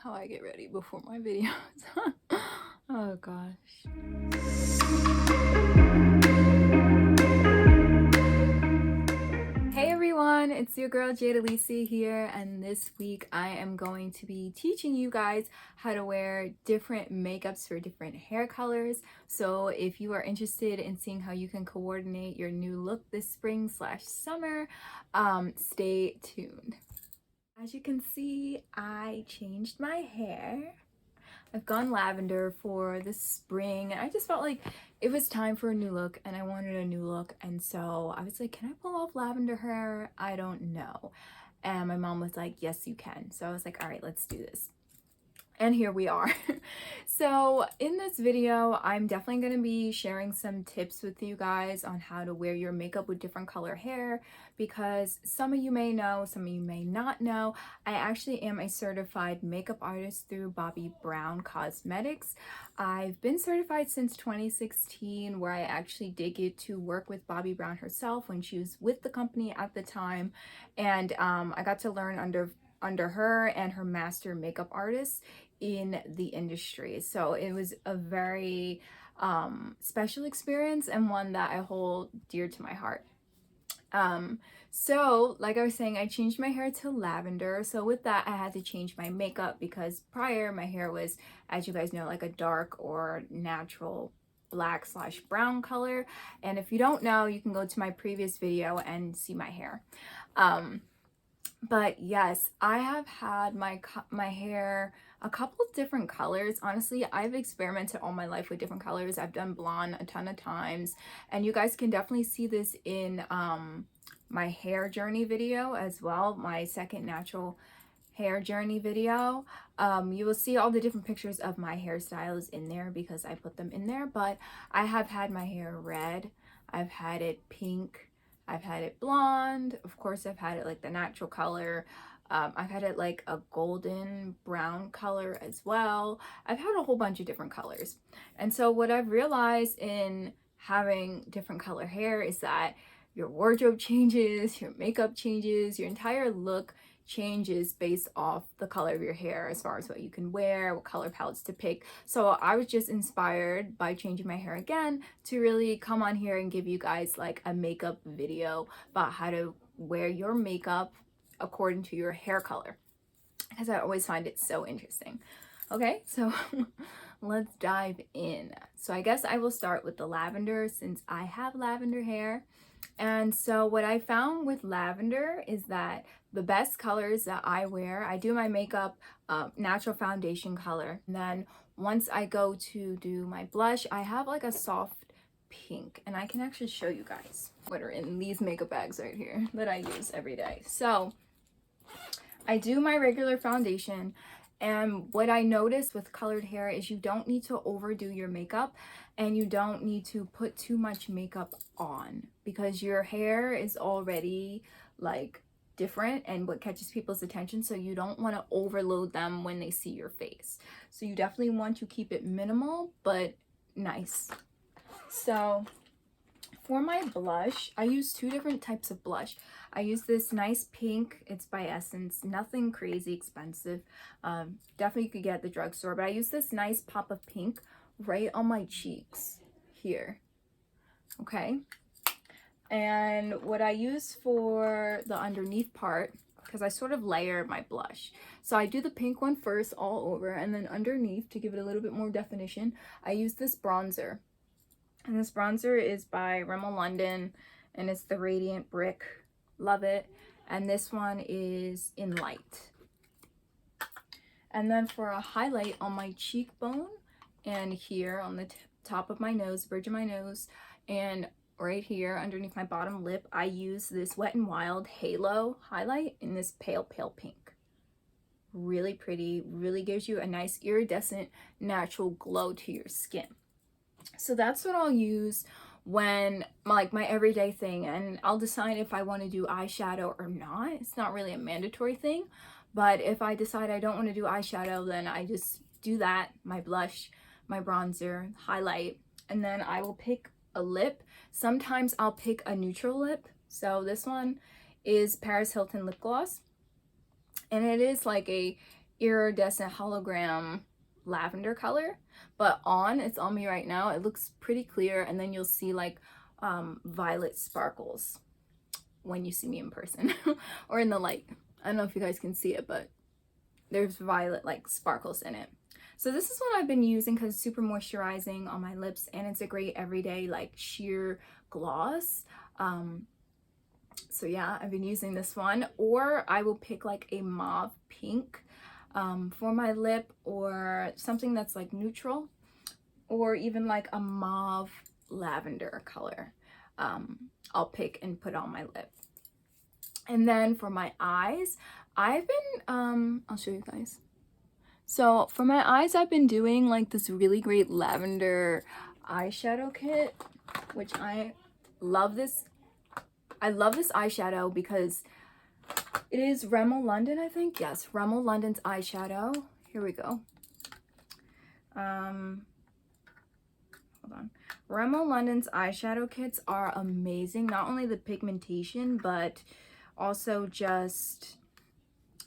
How I get ready before my videos. Oh gosh. Hey everyone, it's your girl Jade Alycia here, and this week I am going to be teaching you guys how to wear different makeups for different hair colors. So if you are interested in seeing how you can coordinate your new look this spring/summer, stay tuned. As you can see, I changed my hair. I've gone lavender for the spring, and I just felt like it was time for a new look, and I wanted a new look, and so I was like, can I pull off lavender hair? I don't know. And my mom was like, yes, you can. So I was like, all right, let's do this. And here we are. So in this video, I'm definitely going to be sharing some tips with you guys on how to wear your makeup with different color hair, because some of you may know, some of you may not know, I actually am a certified makeup artist through Bobbi Brown Cosmetics. I've been certified since 2016, where I actually did get to work with Bobbi Brown herself when she was with the company at the time, and I got to learn under her and her master makeup artist in the industry. So it was a very special experience, and one that I hold dear to my heart. So like I was saying, I changed my hair to lavender. So with that, I had to change my makeup, because prior my hair was, as you guys know, like a dark or natural black/brown color. And if you don't know, you can go to my previous video and see my hair. But yes, I have had my hair a couple of different colors. Honestly, I've experimented all my life with different colors. I've done blonde a ton of times, and you guys can definitely see this in my hair journey video as well, my second natural hair journey video. You will see all the different pictures of my hairstyles in there because I put them in there. But I have had my hair red, I've had it pink, I've had it blonde, of course I've had it like the natural color, I've had it like a golden brown color as well. I've had a whole bunch of different colors. And so what I've realized in having different color hair is that your wardrobe changes, your makeup changes, your entire look changes based off the color of your hair, as far as what you can wear, what color palettes to pick. So I was just inspired by changing my hair again to really come on here and give you guys like a makeup video about how to wear your makeup according to your hair color, because I always find it so interesting. Okay, so let's dive in. So I guess I will start with the lavender, since I have lavender hair. And so what I found with lavender is that the best colors that I wear, I do my makeup natural foundation color. And then once I go to do my blush, I have like a soft pink, and I can actually show you guys what are in these makeup bags right here that I use every day. So I do my regular foundation, and what I noticed with colored hair is you don't need to overdo your makeup, and you don't need to put too much makeup on, because your hair is already like different and what catches people's attention, so you don't want to overload them when they see your face. So you definitely want to keep it minimal but nice. So for my blush, I use two different types of blush. I use this nice pink, it's by Essence, nothing crazy expensive. Definitely you could get at the drugstore, but I use this nice pop of pink right on my cheeks here. Okay. And what I use for the underneath part, because I sort of layer my blush. So I do the pink one first all over, and then underneath, to give it a little bit more definition, I use this bronzer. And this bronzer is by Rimmel London, and it's the Radiant Brick. Love it. And this one is in light. And then for a highlight on my cheekbone and here on the top of my nose, bridge of my nose, and right here underneath my bottom lip, I use this Wet n Wild Halo highlight in this pale pink. Really pretty, really gives you a nice iridescent natural glow to your skin. So that's what I'll use when like my everyday thing, and I'll decide if I want to do eyeshadow or not. It's not really a mandatory thing, but if I decide I don't want to do eyeshadow, then I just do that, my blush, my bronzer, highlight, and then I will pick a lip. Sometimes I'll pick a neutral lip. So this one is Paris Hilton lip gloss. And it is like a iridescent hologram lavender color, but it's on me right now, it looks pretty clear, and then you'll see like violet sparkles when you see me in person or in the light. I don't know if you guys can see it, but there's violet like sparkles in it. So this is what I've been using because it's super moisturizing on my lips, and it's a great everyday like sheer gloss. So yeah, I've been using this one, or I will pick like a mauve pink for my lip, or something that's like neutral, or even like a mauve lavender color. I'll pick and put on my lip. And then for my eyes, I've been I'll show you guys. So for my eyes, I've been doing like this really great lavender eyeshadow kit, which I love this. I love this eyeshadow because it is Rimmel London, I think. Yes, Rimmel London's eyeshadow. Here we go. Hold on. Rimmel London's eyeshadow kits are amazing. Not only the pigmentation, but also just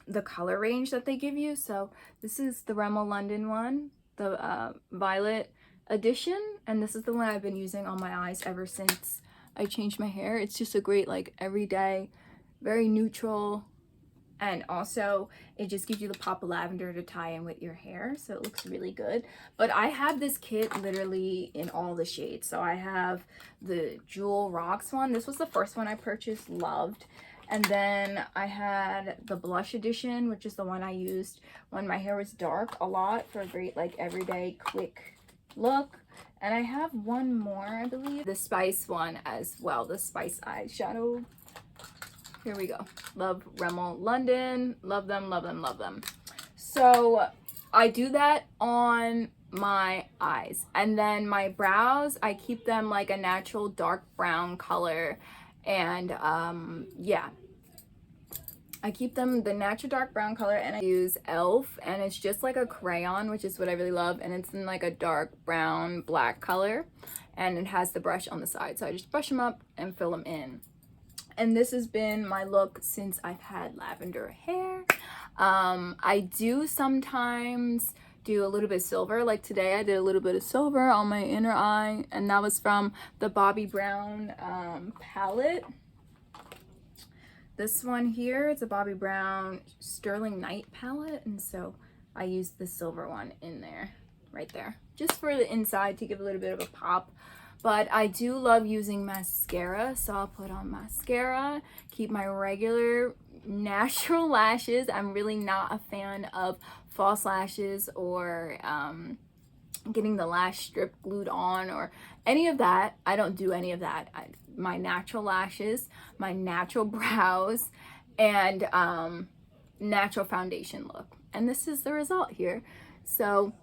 the color range that they give you. So this is the Rimmel London one, the violet edition, and this is the one I've been using on my eyes ever since I changed my hair. It's just a great like everyday, very neutral, and also it just gives you the pop of lavender to tie in with your hair, so it looks really good. But I have this kit literally in all the shades. So I have the Jewel Rocks one. This was the first one I purchased, loved. And then I had the blush edition, which is the one I used when my hair was dark a lot, for a great like everyday quick look. And I have one more, I believe, the Spice one as well, the Spice eyeshadow. Here we go. Love Rimmel London. Love them, love them, love them. So I do that on my eyes. And then my brows, I keep them like a natural dark brown color. And yeah, I keep them the natural dark brown color, and I use e.l.f. and it's just like a crayon, which is what I really love, and it's in like a dark brown black color, and it has the brush on the side, so I just brush them up and fill them in. And this has been my look since I've had lavender hair. I do sometimes do a little bit of silver, like today I did a little bit of silver on my inner eye, and that was from the Bobbi Brown palette. This one here is a Bobbi Brown Sterling Night palette, and so I used the silver one in there, right there, just for the inside to give a little bit of a pop. But I do love using mascara, so I'll put on mascara, keep my regular natural lashes. I'm really not a fan of false lashes or getting the lash strip glued on or any of that. I don't do any of that. My natural lashes, my natural brows, and natural foundation look. And this is the result here. So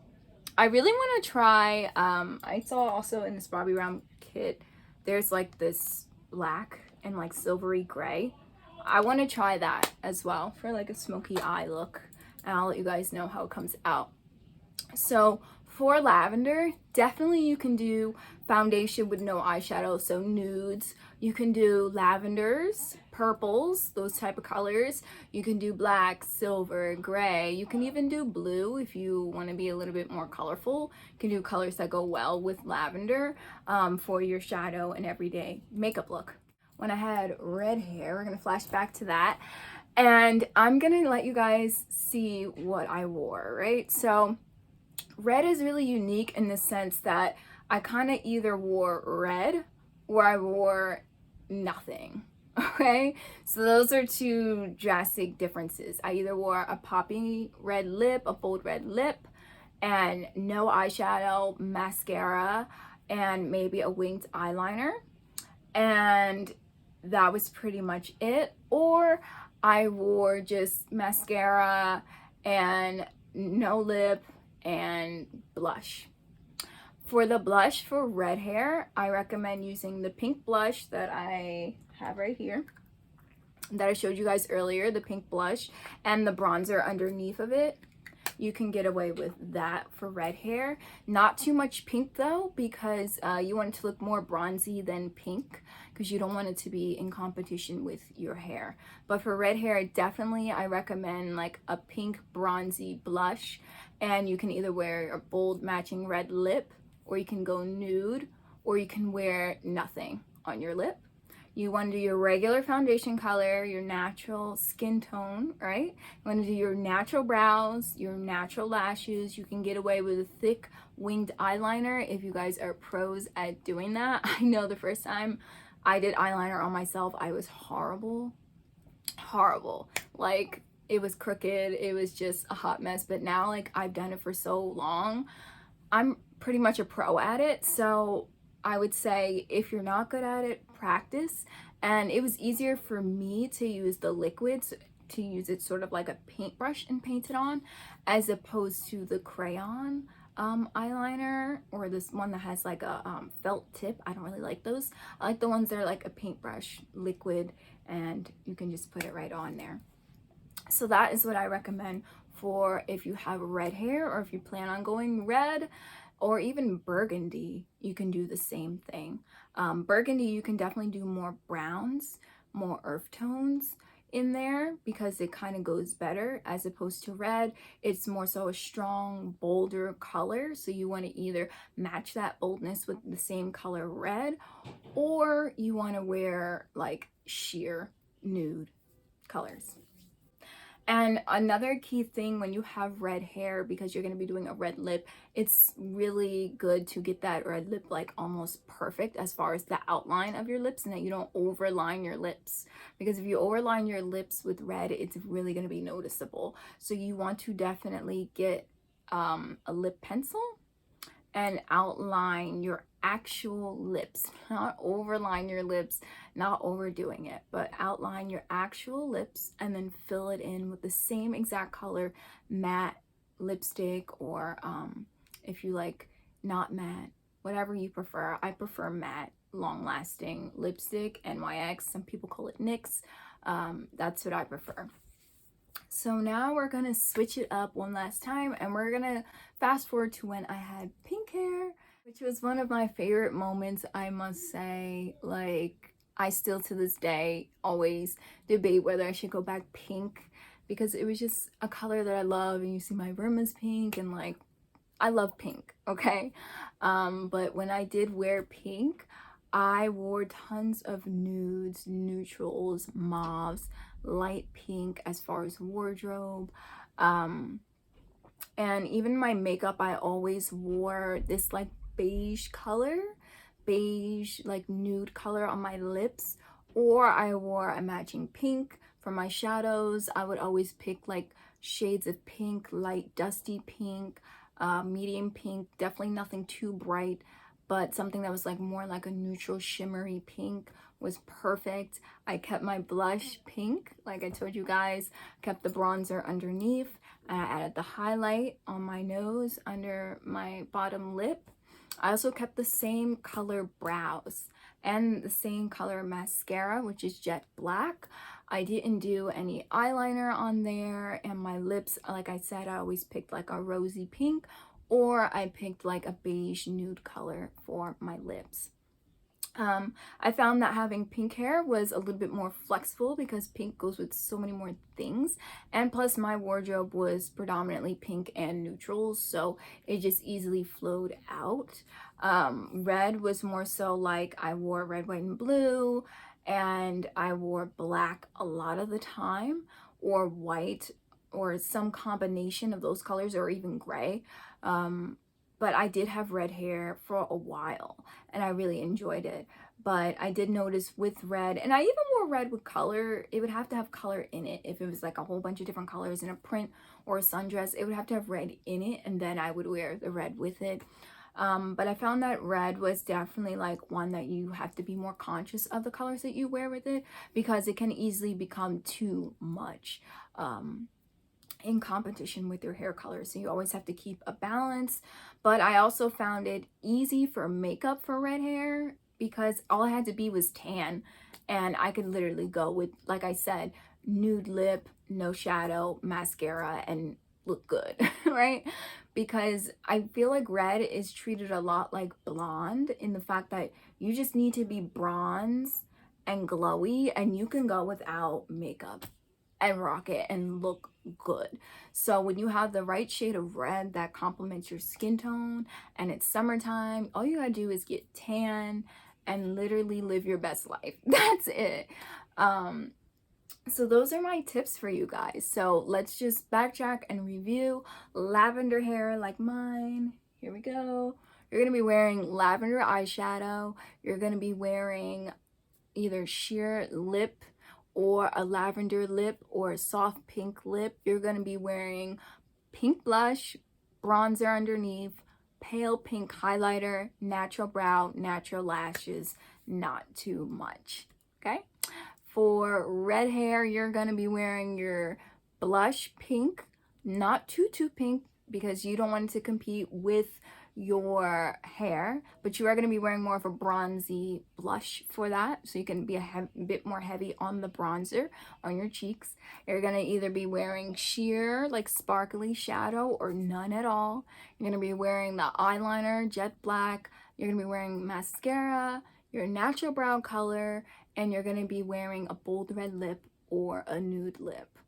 I really want to try, I saw also in this Bobbi Brown kit, there's like this black and like silvery gray. I want to try that as well for like a smoky eye look, and I'll let you guys know how it comes out. So for lavender, definitely you can do foundation with no eyeshadow, so nudes. You can do lavenders, purples, those type of colors. You can do black, silver, gray. You can even do blue if you want to be a little bit more colorful. You can do colors that go well with lavender for your shadow and everyday makeup look. When I had red hair, we're going to flash back to that. And I'm going to let you guys see what I wore, right? So red is really unique in the sense that I kind of either wore red or I wore nothing. Okay, so those are two drastic differences. I either wore a poppy red lip, a bold red lip, and no eyeshadow, mascara, and maybe a winged eyeliner, and that was pretty much it. Or I wore just mascara and no lip and blush. For the blush for red hair, I recommend using the pink blush that I have right here, that I showed you guys earlier, the pink blush, and the bronzer underneath of it. you can get away with that for red hair. Not too much pink though, because you want it to look more bronzy than pink, because you don't want it to be in competition with your hair. But for red hair, definitely I recommend like a pink bronzy blush, and you can either wear a bold matching red lip, or you can go nude, or you can wear nothing on your lip. You want to do your regular foundation color, your natural skin tone, right? You want to do your natural brows, your natural lashes. You can get away with a thick winged eyeliner if you guys are pros at doing that. I know the first time I did eyeliner on myself, I was horrible. Like, it was crooked. It was just a hot mess. But now, like, I've done it for so long, I'm pretty much a pro at it. So I would say if you're not good at it, practice. And it was easier for me to use the liquids, to use it sort of like a paintbrush and paint it on, as opposed to the crayon eyeliner, or this one that has like a felt tip. I don't really like those. I like the ones that are like a paintbrush liquid, and you can just put it right on there. So that is what I recommend for if you have red hair, or if you plan on going red, or even burgundy, you can do the same thing. Burgundy, you can definitely do more browns, more earth tones in there, because it kind of goes better, as opposed to red. It's more so a strong, bolder color, so you want to either match that boldness with the same color red, or you want to wear like sheer nude colors. And another key thing when you have red hair, because you're going to be doing a red lip, it's really good to get that red lip like almost perfect as far as the outline of your lips, and that you don't overline your lips. Because if you overline your lips with red, it's really going to be noticeable. So you want to definitely get a lip pencil and outline your actual lips, not overline your lips, not overdoing it, but outline your actual lips, and then fill it in with the same exact color matte lipstick, or if you like not matte, whatever you prefer. I prefer matte long lasting lipstick, NYX, some people call it NYX. That's what I prefer. So now we're gonna switch it up one last time, and we're gonna fast forward to when I had pink hair, which was one of my favorite moments, I must say. Like, I still to this day always debate whether I should go back pink, because it was just a color that I love, and you see my room is pink, and like, I love pink, okay? But when I did wear pink, I wore tons of nudes, neutrals, mauves, light pink as far as wardrobe. And even my makeup, I always wore this like beige color, beige like nude color on my lips, or I wore a matching pink for my shadows. I would always pick like shades of pink, light dusty pink, medium pink, definitely nothing too bright, but something that was like more like a neutral shimmery pink was perfect. I kept my blush pink, like I told you guys, kept the bronzer underneath, and I added the highlight on my nose under my bottom lip. I also kept the same color brows and the same color mascara, which is jet black. I didn't do any eyeliner on there, and my lips, like I said, I always picked like a rosy pink, or I picked like a beige nude color for my lips. I found that having pink hair was a little bit more flexible, because pink goes with so many more things, and plus my wardrobe was predominantly pink and neutrals, so it just easily flowed out. Red was more so like I wore red, white, and blue, and I wore black a lot of the time, or white, or some combination of those colors, or even gray. But I did have red hair for a while, and I really enjoyed it. But I did notice with red, and I even wore red with color, it would have to have color in it. If it was like a whole bunch of different colors in a print or a sundress, it would have to have red in it, and then I would wear the red with it. But I found that red was definitely like one that you have to be more conscious of the colors that you wear with it, because it can easily become too much in competition with your hair color. So you always have to keep a balance. But I also found it easy for makeup for red hair, because all I had to be was tan, and I could literally go with, like I said, nude lip, no shadow, mascara, and look good, right? Because I feel like red is treated a lot like blonde in the fact that you just need to be bronze and glowy, and you can go without makeup and rock it and look good. So when you have the right shade of red that complements your skin tone and it's summertime, all you gotta do is get tan and literally live your best life. That's it. So those are my tips for you guys. So let's just backtrack and review. Lavender hair like mine. Here we go. You're going to be wearing lavender eyeshadow. You're going to be wearing either sheer lip or a lavender lip or a soft pink lip. You're going to be wearing pink blush, bronzer underneath, pale pink highlighter, natural brow, natural lashes, not too much. Okay? For red hair, you're going to be wearing your blush pink, not too pink because you don't want it to compete with your hair, but you are going to be wearing more of a bronzy blush for that, so you can be a bit more heavy on the bronzer on your cheeks. You're going to either be wearing sheer, like sparkly shadow, or none at all. You're going to be wearing the eyeliner, jet black. You're going to be wearing mascara, your natural brow color, and you're going to be wearing a bold red lip or a nude lip.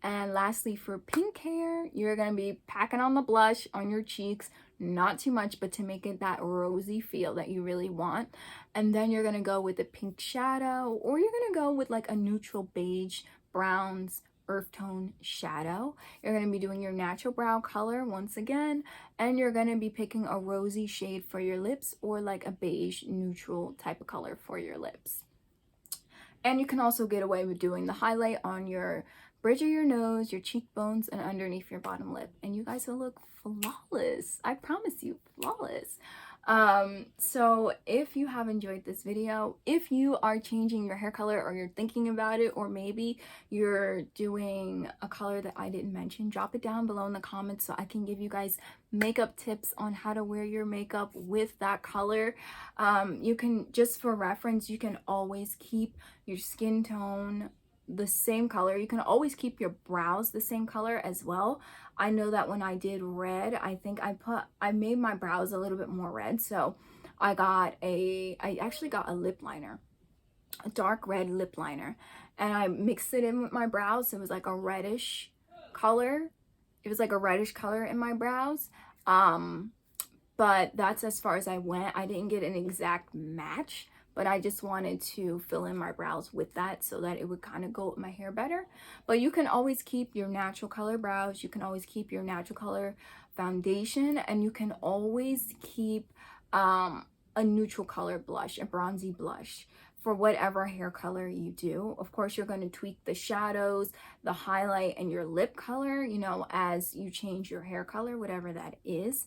And lastly, for pink hair, you're going to be packing on the blush on your cheeks, not too much, but to make it that rosy feel that you really want. And then you're going to go with a pink shadow, or you're going to go with like a neutral beige, browns, earth tone shadow. You're going to be doing your natural brow color once again, and you're going to be picking a rosy shade for your lips or like a beige neutral type of color for your lips. And you can also get away with doing the highlight on your bridge of your nose, your cheekbones, and underneath your bottom lip, and you guys will look flawless. I promise you, flawless. So if you have enjoyed this video, if you are changing your hair color or you're thinking about it, or maybe you're doing a color that I didn't mention, drop it down below in the comments so I can give you guys makeup tips on how to wear your makeup with that color. You can, just for reference, you can always keep your skin tone the same color. You can always keep your brows the same color as well. I know that when I did red, I think I made my brows a little bit more red, so I actually got a lip liner, a dark red lip liner, and I mixed it in with my brows, so it was like a reddish color. It was like a reddish color in my brows. But that's as far as I went. I didn't get an exact match, but I just wanted to fill in my brows with that so that it would kind of go with my hair better. But you can always keep your natural color brows, you can always keep your natural color foundation, and you can always keep a neutral color blush, a bronzy blush, for whatever hair color you do. Of course, you're going to tweak the shadows, the highlight, and your lip color, you know, as you change your hair color, whatever that is.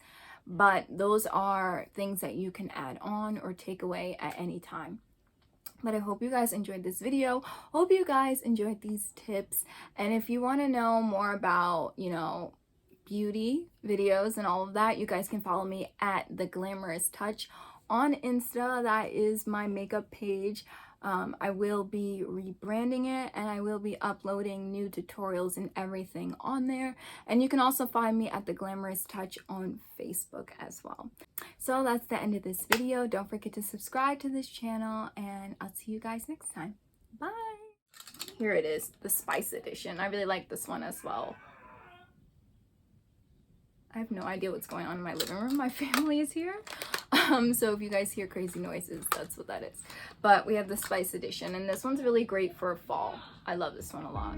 But those are things that you can add on or take away at any time. But I hope you guys enjoyed this video. Hope you guys enjoyed these tips. And if you want to know more about, you know, beauty videos and all of that, you guys can follow me at The Glamorous Touch on Insta. That is my makeup page. I will be rebranding it, and I will be uploading new tutorials and everything on there. And you can also find me at The Glamorous Touch on Facebook as well. So that's the end of this video. Don't forget to subscribe to this channel, and I'll see you guys next time. Bye! Here it is, the Spice Edition. I really like this one as well. I have no idea what's going on in my living room. My family is here. So if you guys hear crazy noises, that's what that is. But we have the Spice Edition, and this one's really great for fall. I love this one a lot.